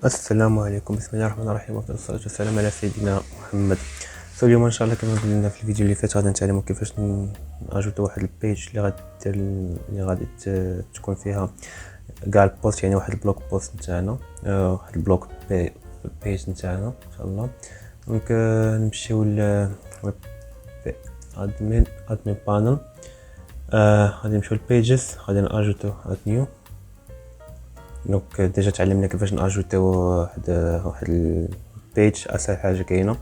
السلام عليكم، بسم الله الرحمن الرحيم، وافضل الصلاة والسلام على سيدنا محمد. اليوم ان شاء الله كما قلنا في الفيديو اللي فات غادي نتعلموا كيفاش ناجوتو واحد البيج اللي غادي دير اللي غادي تكون فيها كاع البوست، يعني واحد البلوك بوست نتاعنا، واحد البلوك بيج نتاعنا ان شاء الله. دونك نمشيو ل ادمين بانل، غادي نمشيو للبيجز، غادي ناجوتو اد نيو. دونك ديجا تعلمنا كيفاش ناجوتيو واحد البيج. اسهل حاجه كاينه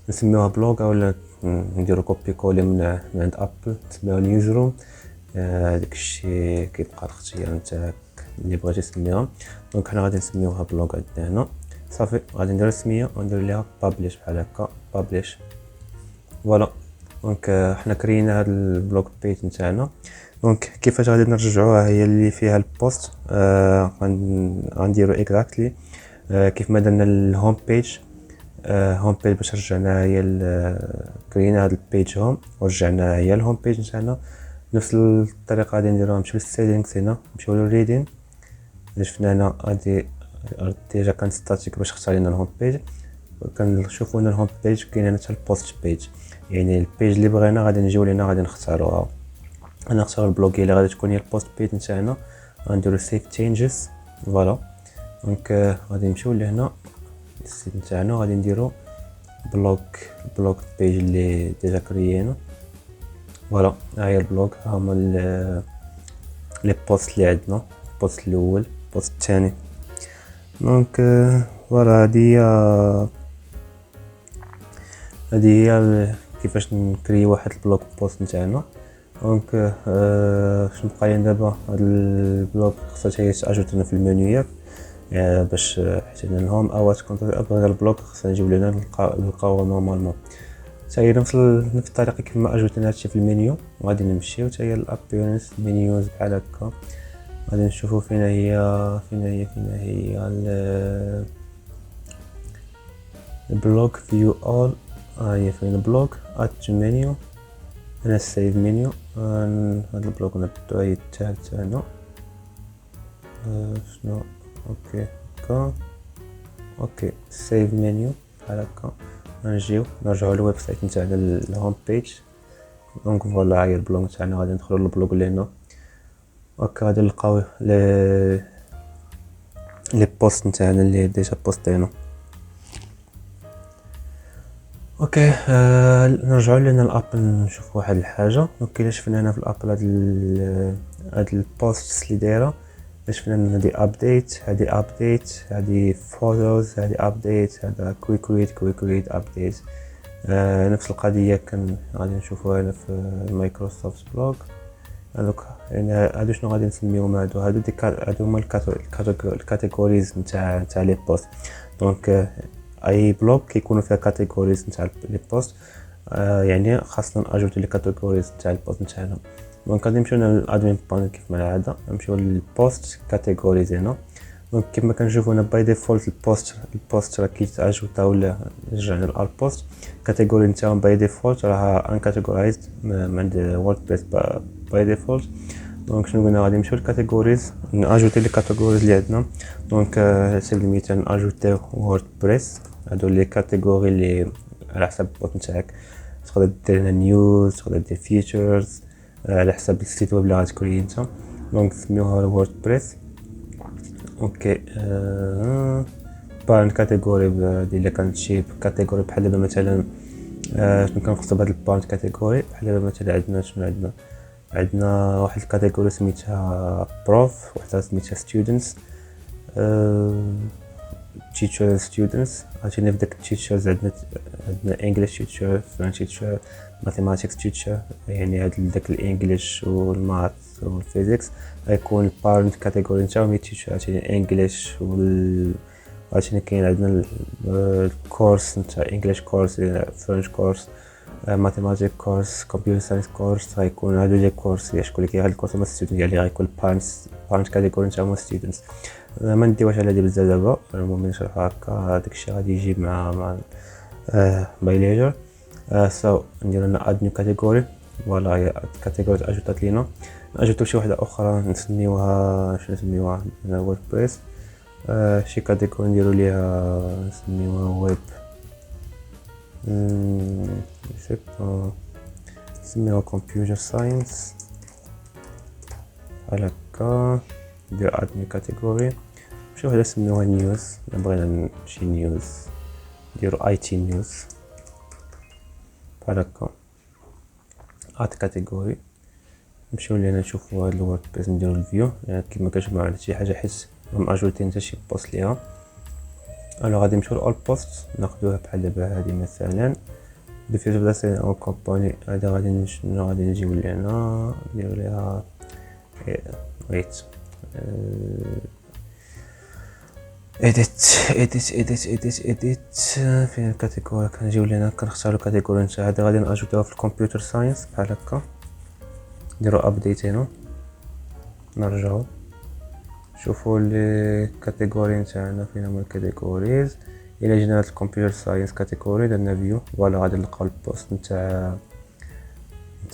نسميوها بلوغ اولا نديرو كوبي كولي من عند ابل نسميوها نيوز روم. داك الشيء كيبقى الاختيار نتاعك اللي بغيتي تسميها. دونك حنا غادي نسميوها بلوغ عندنا هنا صافي. غادي ندير السميه وندير ليها بابليش بحال هكا بابليش فوالا. دونك حنا كرينا هاد البلوغ بيج نتاعنا. دونك كيفاش غادي نرجعوها هي اللي فيها البوست. غنديرو اكزاكتلي كيف ما درنا الهوم بيج. هوم بيج باش رجعنا هي كرينا هاد البيج هوم ورجعنا هي الهوم بيج نتاعنا. نفس الطريقه غادي نديروها. نمشيو للسيتينغز هنا، نمشيو للريدين اللي شفنا هنا. غادي ديجا كان ستاتيك باش اختار لنا الهوم بيج. كنشوفوا هنا الهوم بيج كاين هنا حتى البوست بيج، يعني البيج اللي بغينا غادي نجيو لهنا غادي نختاروها. انا نختار البلوك اللي غادي تكون هي البوست بيج نتاعنا. غنديرو سيف تشينجز فوالا. دونك غادي نمشيو لهنا السيت نتاعنا، غادي نديرو بلوك بيج اللي ديجا كريينا فوالا. ها هي البلوك، هما لي بوست اللي عندنا، البوست الاول البوست الثاني. دونك فوالا هذه هي كيفاش نكري واحد البلوك بوست نتاعنا. دونك شنو بقى لنا دابا؟ هاد البلوك خصها تاجوتنا في المنيو ياك باش حيت لهم اوات كونترول ابغى البلوك خصنا نجيو لهنا نلقاوه نورمالمون. حتى نفس الطريقه كيما اجوتنا هادشي في المنيو. غادي نمشيو حتى هي الابيرنس منيوز بحال هكا. غادي نشوفوا فين هي البلوك فيو اول. هي فين البلوك اد منيو. هنا السيف منيو. هاد البلوك نبداو هي الثالثه هنا. شنو اوكي هكا اوكي سيف منيو بحال هكا. نجيو نرجعوا للويب سايت نتاعنا الهوم بيج. دونك فوالا هاي البلوك تاعنا. غادي ندخلوا للبلوك اللي هنا هكا. غادي نلقاو لي بوست نتاعنا اللي ديجا بوستينا. اوكي نرجعوا لنا الابل نشوف واحد الحاجه. دونك الا شفنا هنا في الابل هاد البوست اللي دايره، شفنا ان هادي ابديت، هادي فوتوز، هادي ابديت، هذا كويك ريد ابديت. نفس القضيه كان غادي نشوفوها هنا في مايكروسوفت بلوك. هذوك يعني هادو شنو غادي نسميهم؟ هادو هما الكاتيجوريز نتاع لي بوست. دونك اي بلوك كيكونوا فيها كاتيجوريز نتاع لي بوست. يعني خاصنا ناجوتو لي كاتيجوريز نتاع البوست نتاعنا. دونك غادي نمشيو للادمين بانل كيف ما العاده. نمشيو للبوست كاتيجوريز هنا. دونك كيما كنشوفوا هنا باي ديفولت البوست راه كيتاجوتا ولا رجعنا للبوست كاتيجوري نتاعهم باي ديفولت راه ان كاتيجورايزد من عند ووردبريس باي ديفولت. دونك شنو قلنا؟ غادي نمشيو للكاتيجوريز ناجوتي لي كاتيجوريز اللي عندنا. دونك سيب المثال ناجوتيو ووردبريس. هادو لي كاتيجوري اللي على حسب البوست نتاعك. تقدر دير هنا نيوز، تقدر دير فيتشرز على حسب السيت ويب اللي غتكري نتا. دونك نسميوها ووردبريس. اوكي بارن كاتيجوري ديال كانت شي كاتيجوري بحال دابا مثلا شنو كنقصد بهاد البارن كاتيجوري؟ بحال دابا مثلا عندنا شنو عندنا واحد الكاتيجوري سميتها بروف، وحده سميتها ستودنتس. teacher students. عرفتي في داك التيتشرز عندنا انجلش تيتشر، فرنش تيتشر، ماثيماتيكس تيتشر. يعني هاد داك الانجليش والماث والفيزيكس غيكون البارنت كاتيجوري نتاعهم هي تيتشر. عرفتي انجليش عرفتي كاين عندنا الكورس نتاع انجليش كورس، فرنش كورس، ماثيماتيك كورس، كمبيوتر ساينس كورس. غيكون هادو لي كورس شكون اللي كيغال الكورس هما ستودنت، يعني غيكون بارنت كاتيجوري نتاعهم ستودنتس. ما نديوش على هادي بزاف دابا، المهم نشرحها هكا. داكشي غادي يجي مع باي ليجر. سو نديرو هنا اد نيو كاتيجوري. فوالا هي كاتيجوري اجوتات لينا. ناجوتو شي وحده اخرى نسميوها شنو نسميوها هنا ووردبريس. شي كاتيجوري نديرو ليها نسميوها ويب نسميوها كمبيوتر ساينس بحال هكا. ندير اد نيو كاتيجوري. شي وحده نسميوها نيوز، بغينا شي نيوز نديرو اي تي نيوز بحال هكا. اد كاتيجوري. نمشيو لهنا نشوفو هاد الووردبريس نديرو الفيو، يعني كيما كنجمعو على شي حاجه حيت ماجوتي حتى شي بوست ليها. الو غادي نمشيو لأول بوست ناخدوها بحال دابا هادي مثلا ديفيز بلاصه او كومباني. هذا غادي نجيو لهنا نديرو ليها ويت اديت فين الكاتيجوري. كنجيو لهنا كنختارو الكاتيجوري نتاع هذا غادي ناجوتوها في الكمبيوتر ساينس بحال هكا. نديرو ابديت هنا نرجعو شوفوا لي كاتيجوري نتاعنا فين هما الكاتيجوريز. الى جينا لهاد الكمبيوتر ساينس كاتيجوري درنا فيو فوالا غادي نلقاو البوست نتاع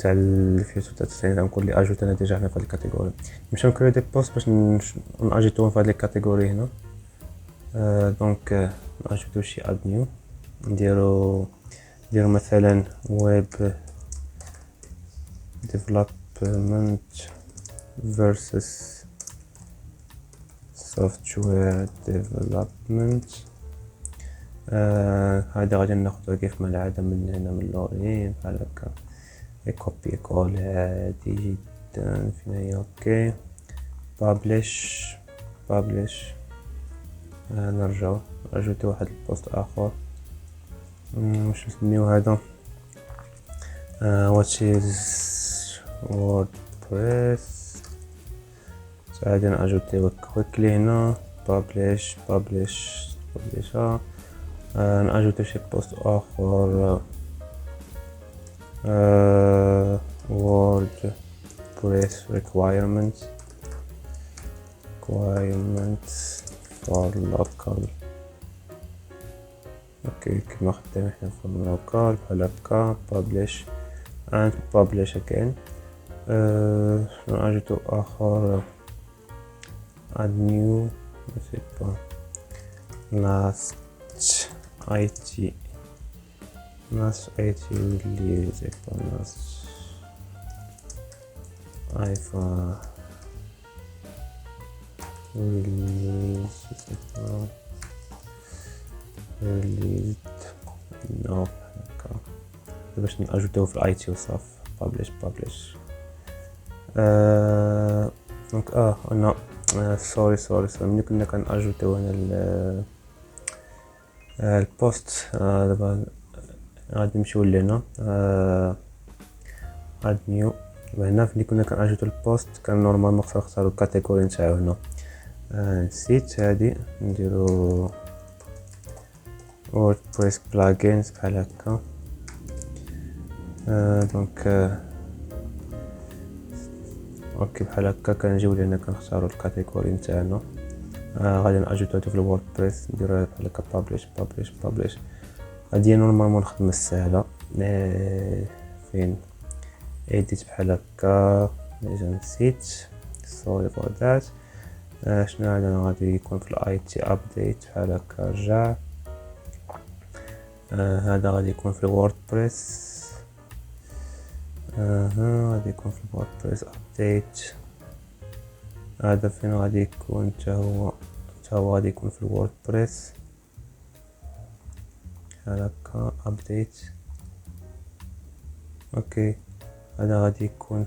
الفيو تاع نقول لي اجوت انا ديجا هنا في هاد الكاتيجوري. نمشيو نكريو دي بوست باش ناجيتوهم في هاد الكاتيجوري هنا. دونك ناجيتو شي اد نيو نديرو مثلا ويب ديفلوبمنت versus software development. هذا غادي ناخدو كيف ما العادة من هنا من اللوغين بحال هكا كوبي كول عادي جدا. فين هي اوكي بابليش نرجعو اجوتي واحد البوست اخر. واش نسميو هذا what is wordpress. غادي ناجوتيو كويكلي هنا بابليش ناجوتيو شي بوست اخر wordpress requirements for local. اوكي كيما خدام حنا في اللوكال بحال هكا publish and publish again. ناجوتو اخر add new last IT release last iPhone released no هكا باش ناجوتوه في الاي تي وصافي publish دونك انا سوري ملي كنا كناجوتيو هنا البوست. دابا غادي نمشيو لهنا اد نيو. هنا فين كنا كناجوتيو البوست كان نورمالمون خصنا نختارو الكاتيجوري نتاعو هنا. نسيت هادي نديرو ووردبريس بلاجينز بحال هكا. دونك اوكي بحال هكا كنجيو لهنا كنختارو الكاتيجوري نتاعنا. غادي ناجوتو في الووردبريس نديرو بحال هكا بابليش. هادي نورمالمون الخدمه السهله فين اديت بحال هكا ديجا نسيت سوري فور ذات. شنو هذا غادي يكون في الاي تي ابديت بحال هكا رجع. هذا غادي يكون في الووردبريس. غادي يكون في الووردبريس ابديت. هذا فين غادي يكون حتى هو غادي يكون في الووردبريس بحال هكا ابديت. اوكي هذا غادي يكون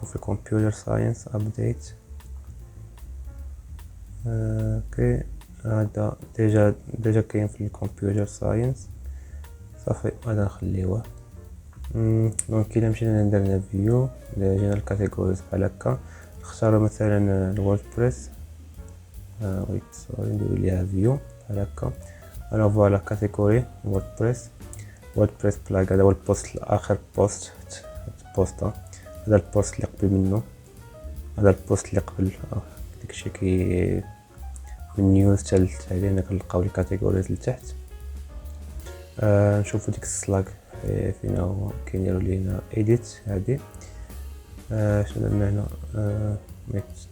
في الكمبيوتر ساينس ابديت. اوكي هذا ديجا كاين في الكمبيوتر ساينس صافي هذا نخليوه. دونك الا مشينا درنا فيو جينا الكاتيجوريز بحال هكا نختارو مثلا الووردبريس ويت سوري نديرو ليها فيو بحال هكا. انا فوالا كاتيجوري ووردبريس بلاج. هذا هو البوست الاخر بوست هذا البوست اللي قبل منه هذا البوست اللي قبل داكشي كي من نيوز حتى هنا كنلقاو الكاتيجوريز لتحت. نشوفو ديك السلاك فين هو كينديروا لينا اديت. هادي شنو درنا هنا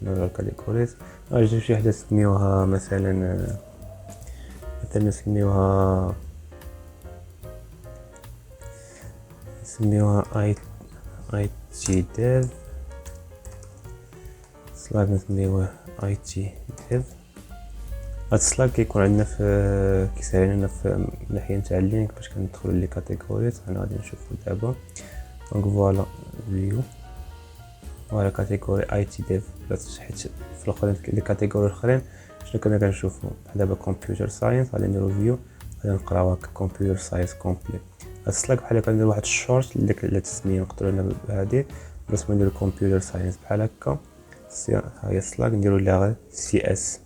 نرجع كاتيجوريز. نجيب شي حاجة نسميوها مثلا نسميوها اي تي ديف سلاك، نسميوه اي تي ديف. هاد السلاك كيكون عندنا في كيساعدنا لنا في الناحية نتاع اللينك باش كندخلو لي كاتيجوريز. حنا غادي نشوفو دابا. دونك فوالا فيو، فوالا كاتيجوري اي تي ديف، حيت في الاخرين لي كاتيجوري الاخرين شنو كنا كنشوفو بحال دابا كمبيوتر ساينس. غادي نديرو فيو، غادي نقراو هكا كمبيوتر ساينس كومبلي. هاد السلاك بحال هكا ندير واحد الشورت لديك التسميه نقدروا هنا بهادي بلاص ما نديرو كمبيوتر ساينس بحال هكا. ها هي السلاك نديرو ليها غير سي اس.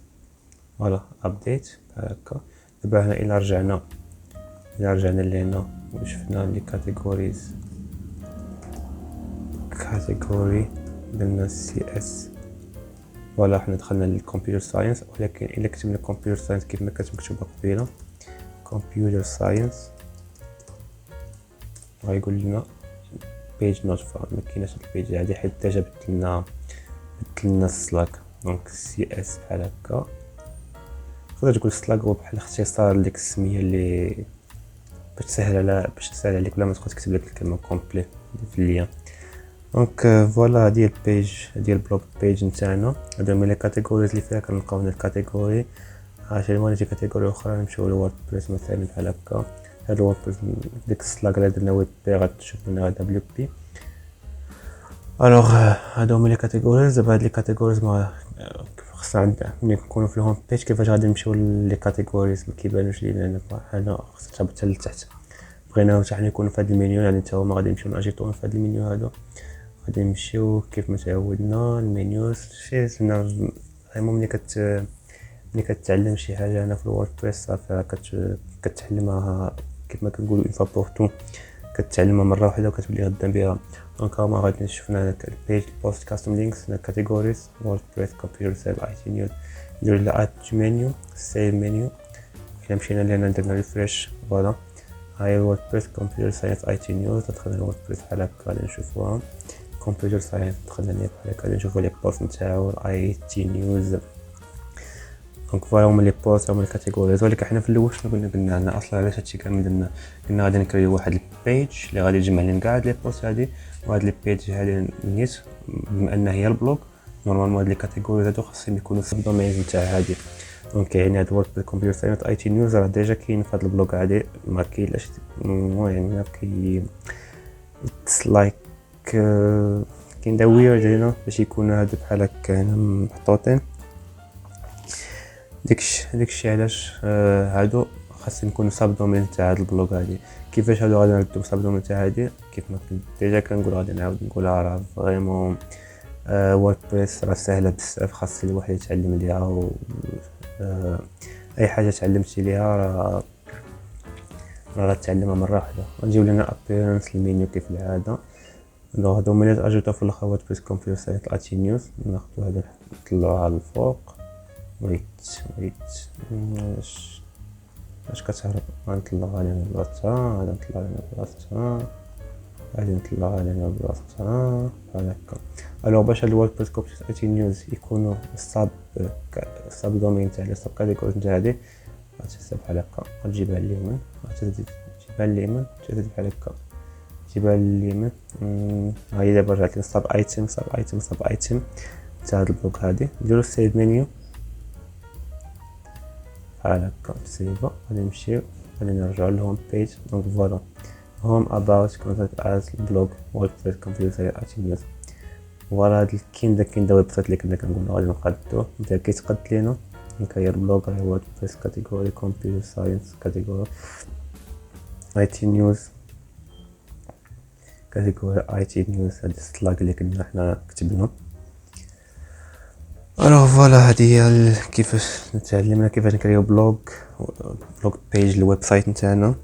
فوالا ابديت بحال هكا. دابا هنا الا رجعنا لهنا وشفنا لي كاتيجوريز درنا سي اس. فوالا حنا دخلنا للكمبيوتر ساينس، ولكن الا كتبنا كمبيوتر ساينس كيف ما كانت مكتوبه قبيله كمبيوتر ساينس غايقول لنا بيج نوت فاوند. ما كايناش هاد البيج هادي حيت ديجا بدلنا السلاك. دونك سي اس بحال هكا. تقدر تقول السلاك هو بحال اختصار لديك السميه اللي باش تسهل عليك بلا ما تبقى تكتب لك الكلمه كومبلي في اللين. دونك فوالا هادي البيج، هادي البلوك بيج نتاعنا. هادو هما لي كاتيجوريز اللي فيها كنلقاو هنا الكاتيجوري. عشان شي كاتيجوري اخرى نمشيو لووردبريس مثلا بحال هكا. هاد الووردبريس ديك السلاك اللي درنا ويب بي غتشوف هنا دبليو بي. الوغ هادو هما لي كاتيجوريز. دابا هاد لي كاتيجوريز ما خصنا عندنا ملي نكونوا في الهوم بيج كيفاش غادي نمشيو لي كاتيجوريز ما كيبانوش لينا هنا. حنا خصنا تهبط حتى لتحت. بغينا حتى حنا يكونوا في هاد المنيو، يعني حتى هما غادي نمشيو ناجيطوهم في هاد المنيو هادو. غادي نمشيو كيف ما تعودنا المنيوز. شي فريمون ملي كتعلم شي حاجه هنا في الووردبريس صافي كتعلمها كيف ما كنقولوا اون فوا بور تو، كتعلمها مره واحده وكتولي غدا بها. دونك هما غادي نشوفنا البيج بوست كاستم لينكس كاتيجوريز ووردبريس كمبيوتر ساينس اي تي نيوز. نديرو لا اد منيو سيف منيو. الا مشينا لهنا درنا ريفريش فوالا هاي ووردبريس كمبيوتر ساينس اي تي نيوز. دخلنا الووردبريس بحال هكا غادي نشوفوها كمبيوتر ساينس. دخلنا ليه بحال هكا غادي نشوفو لي بوست نتاعو اي تي نيوز. دونك فوالا هما لي بوست هما الكاتيجوريز. ولكن حنا في الاول شنو قلنا هنا اصلا علاش هادشي كامل درنا غادي نكريو واحد البيج اللي غادي يجمع لنا كاع لي بوست هادي. وهاد لي بيج هادي نيت بما ان هي البلوغ نورمالمون هاد لي كاتيجوريز هادو خاصهم يكونوا في الدومين نتاع هادي. دونك يعني هاد وورد كمبيوتر ساينس اي تي نيوز راه ديجا كاين في هاد البلوغ هادي. ما كاينلاش المهم ما كاين اتس لايك كاين دا ويرد هنا باش يكونوا هادو بحال هكا هنا محطوطين. داكشي علاش هادو خاصهم يكونوا ساب دومين تاع هاد البلوغ هادي. كيفاش هادو غادي نردو ساب دومين تاع هادي كيف ما كنت ديجا كنقول غادي نعاود نقولها. راه فريمون ووردبريس راه سهله بزاف، خاص الواحد يتعلم ليها و اي حاجه تعلمتي ليها راه غتعلمها مره واحده. غنجيو لنا ابيرنس المينيو كيف العاده. دونك هادو هما اللي اجوطو في الاخر ووردبريس كمبيوتر ساينس اي تي نيوز. ناخذ هذا نطلعوها للفوق. ويت اش كتهرب. غنطلعها لهنا بلاصتها، غادي نطلع لهنا بلاصتها، غادي نطلعها لهنا بلاصتها بحال هكا. الوغ باش هاد الووردبريس كمبيوتر اي تي نيوز يكونوا الساب دومين تاع الساب كاتيجوري نتاع هادي غتحسب بحال هكا. غتجيبها اليمين، غتجيبها اليمين بحال هكا، جيبها اليمين. ها هي دابا رجعت لي ساب ايتم تاع هاد البلوك هادي. نديرو سيف منيو بحال هكا سيفا. غادي نمشيو غادي نرجعو للهوم بيج. دونك فوالا هوم اباوت كونتاكت از بلوك ووردبريس كمبيوتر ساينس اي تي نيوز. فوالا هاد كاين دا ويب سايت اللي كنا كنقولوا غادي نقادوه نتا كيتقاد لينا. كاين البلوك هاي ووردبريس كاتيجوري كمبيوتر ساينس كاتيجوري اي تي نيوز كاتيجوري اي تي نيوز. هاد السلاك اللي كنا حنا كتبنا. الوغ فوالا هادي هي كيفاش تعلمنا كيفاش نكريو بلوغ بيج الويب سايت نتاعنا،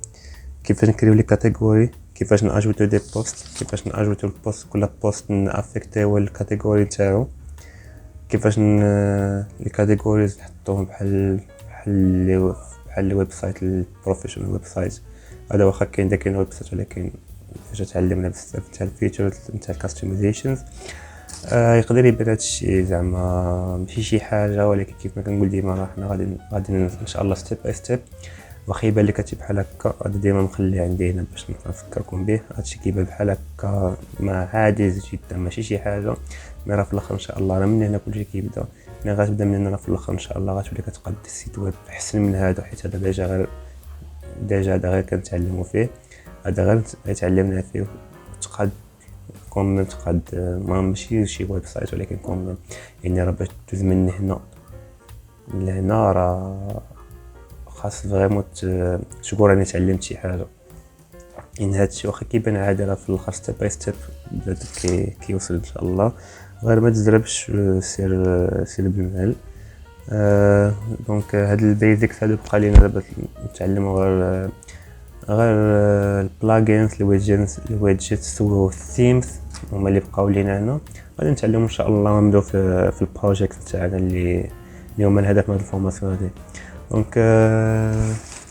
كيفاش نكريو لي كاتيجوري، كيفاش ناجوتو دي بوست، كيفاش ناجوتو البوست كل بوست نافيكتيو الكاتيجوري تاعو، كيفاش لي كاتيجوريز نحطوهم بحال الويب سايت البروفيشنال ويب سايت. هذا واخا كاين ويب سايت ولكن فاش تعلمنا بزاف تاع الفيتشرز نتاع الكاستمايزيشنز. يقدر يبان هادشي زعما ماشي شي حاجه، ولكن كيف ما كنقول ديما راه حنا غادي ان شاء الله ستيب باي ستيب. واخا يبان لك هادشي بحال هكا، غادي ديما نخليه عندي هنا باش نفكركم به. هادشي كيبان بحال هكا ما عاجز جدا، ماشي شي حاجه، مي راه في الاخر ان شاء الله راه من هنا كلشي كيبدا. مي غتبدا من هنا، راه في الاخر ان شاء الله غتولي كتقاد السيت ويب احسن من هذا، حيت هذا ديجا غير كنتعلموا فيه. هذا غير تعلمنا فيه وتقاد كومنت قد ما ماشي شي ويب سايت، ولكن كومنت يعني راه باش دوز من هنا لهنا راه خاص فريمون تقول راني تعلمت شي حاجه. ان هادشي واخا كيبان عادي، راه في الاخر ستيب باي ستيب كيوصل ان شاء الله. غير ما تزربش، سير بالمال. دونك هاد البيزكس هادو بقى لينا دابا نتعلموا غير البلاجينز، الويدجيتس والثيمز هما اللي بقاو لينا هنا. غادي نتعلموا ان شاء الله ونبداو في البروجيكت تاعنا اللي هما الهدف من هاد الفورماسيون هادي. دونك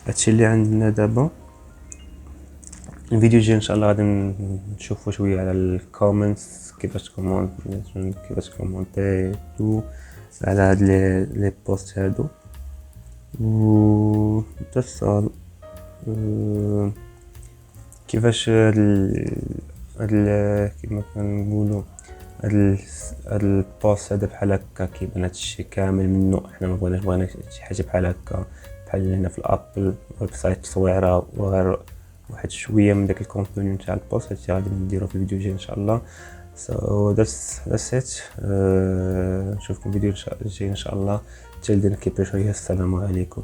هادشي اللي عندنا دابا. الفيديو الجاي ان شاء الله غادي نشوفوا شويه على الكومنتس، كيفاش كومونتي تو على هاد لي بوست هادو. و تصل كيفاش كيما كنقولوا هاد البوست هذا بحال هكا كيبان هادشي كامل منه. حنا ما بغينا شي حاجه بحال هكا، بحال هنا في الابل ويب سايت تصويره وغير واحد شويه من داك الكونتوني تاع البوست. هادشي غادي نديرو في الفيديو الجاي ان شاء الله. so that's it. نشوفكم فيديو الجاي ان شاء الله. till then keep it. السلام عليكم.